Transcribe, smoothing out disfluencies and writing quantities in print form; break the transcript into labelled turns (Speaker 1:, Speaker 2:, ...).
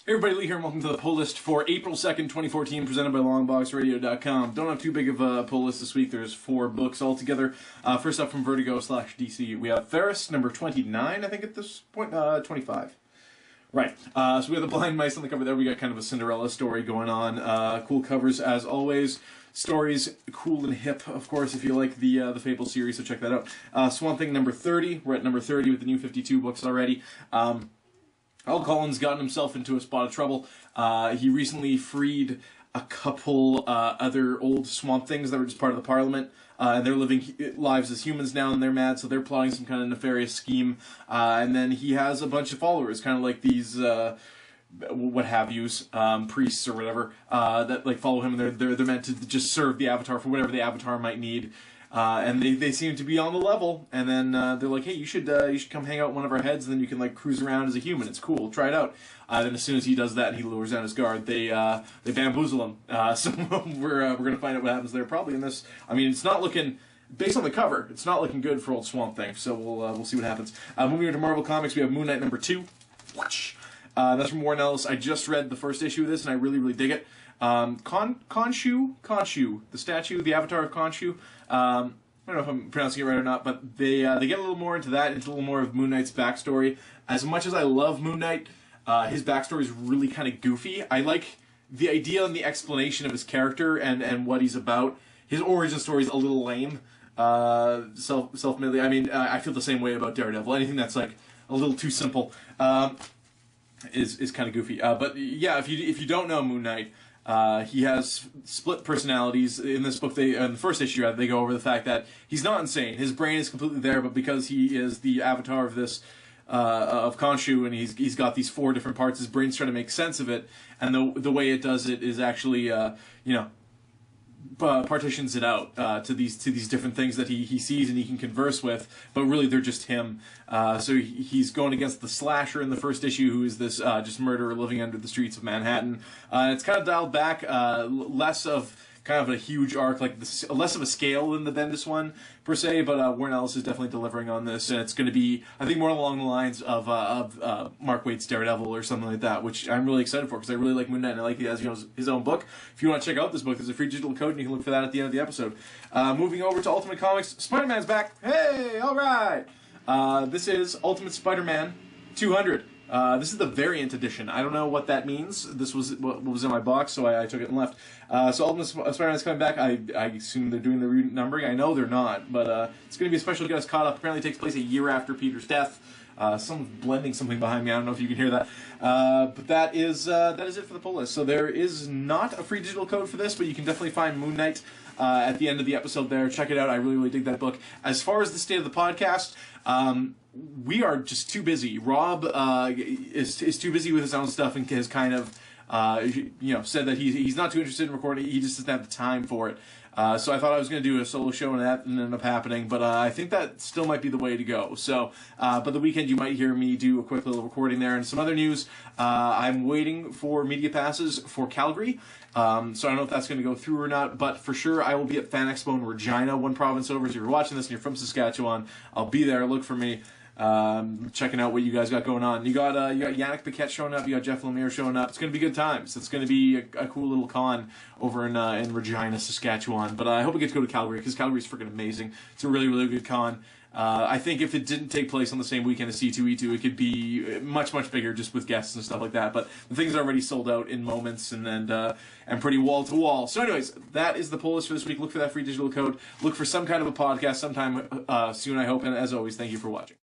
Speaker 1: Hey everybody, Lee here, and welcome to the pull list for April 2nd, 2014, presented by LongboxRadio.com. Don't have too big of a pull list this week. There's 4 books altogether. First up from Vertigo/DC, we have Ferris, number 29, I think at this point, 25. Right, so we have the blind mice on the cover there. We got kind of a Cinderella story going on. Cool covers as always. Stories cool and hip, of course, if you like the Fable series, so check that out. Swamp Thing number 30. We're at number 30 with the new 52 books already. Al Cullen's gotten himself into a spot of trouble. He recently freed a couple other old Swamp Things that were just part of the Parliament, and they're living lives as humans now, and they're mad, so they're plotting some kind of nefarious scheme. And then he has a bunch of followers, kind of like these what-have-yous, priests or whatever, that like follow him, and they're meant to just serve the Avatar for whatever the Avatar might need. And they seem to be on the level, and then they're like, hey, you should come hang out with one of our heads, and then you can like cruise around as a human. It's cool. Try it out. Then as soon as he does that, and he lowers down his guard, they bamboozle him. So we're gonna find out what happens there. Probably in this. I mean, it's not looking. Based on the cover, it's not looking good for old Swamp Thing. So we'll see what happens. Moving on to Marvel Comics, we have Moon Knight number 2. That's from Warren Ellis. I just read the first issue of this, and I really dig it. Khonshu, the statue, the Avatar of Khonshu. I don't know if I'm pronouncing it right or not, but they get a little more into that, into a little more of Moon Knight's backstory. As much as I love Moon Knight, his backstory is really kind of goofy. I like the idea and the explanation of his character and what he's about. His origin story is a little lame, self-admittedly. I mean, I feel the same way about Daredevil. Anything that's like a little too simple is kind of goofy. But yeah, if you don't know Moon Knight, he has split personalities. In this book, in the first issue, they go over the fact that he's not insane. His brain is completely there, but because he is the avatar of this of Khonshu, and he's got these 4 different parts, his brain's trying to make sense of it, and the way it does it is actually partitions it out to these different things that he sees and he can converse with, but really they're just him. So he's going against the Slasher in the first issue, who is this just murderer living under the streets of Manhattan. It's kind of dialed back, less of kind of a huge arc, like less of a scale than the Bendis one per se, but Warren Ellis is definitely delivering on this, and it's going to be, I think, more along the lines of Mark Waid's Daredevil or something like that, which I'm really excited for because I really like Moon Knight and I like he has his own book. If you want to check out this book, there's a free digital code and you can look for that at the end of the episode. Moving over to Ultimate Comics, Spider-Man's back. Hey, all right. This is Ultimate Spider-Man 200. This is the variant edition. I don't know what that means. This was what was in my box, so I took it and left. So Ultimate Spider-Man is coming back. I assume they're doing the renumbering. I know they're not, but it's going to be a special Get Us Caught Up. Apparently it takes place a year after Peter's death. Someone's blending something behind me. I don't know if you can hear that. But that is it for the pull list. So there is not a free digital code for this, but you can definitely find Moon Knight at the end of the episode there. Check it out. I really dig that book. As far as the state of the podcast, we are just too busy. Rob is too busy with his own stuff and has kind of said that he's not too interested in recording. He just doesn't have the time for it. So I thought I was going to do a solo show, and that didn't end up happening. But I think that still might be the way to go. So, but the weekend you might hear me do a quick little recording there. And some other news, I'm waiting for media passes for Calgary. So I don't know if that's going to go through or not, but for sure I will be at Fan Expo in Regina, one province over. So if you're watching this and you're from Saskatchewan, I'll be there. Look for me. Checking out what you guys got going on. You got Yannick Paquette showing up. You got Jeff Lemire showing up. It's going to be good times. It's going to be a cool little con over in Regina, Saskatchewan. But I hope we get to go to Calgary because Calgary's freaking amazing. It's a really good con. I think if it didn't take place on the same weekend as C2E2, it could be much bigger just with guests and stuff like that. But the thing's already sold out in moments and pretty wall to wall. So anyways, that is the pull list for this week. Look for that free digital code. Look for some kind of a podcast sometime soon, I hope. And as always, thank you for watching.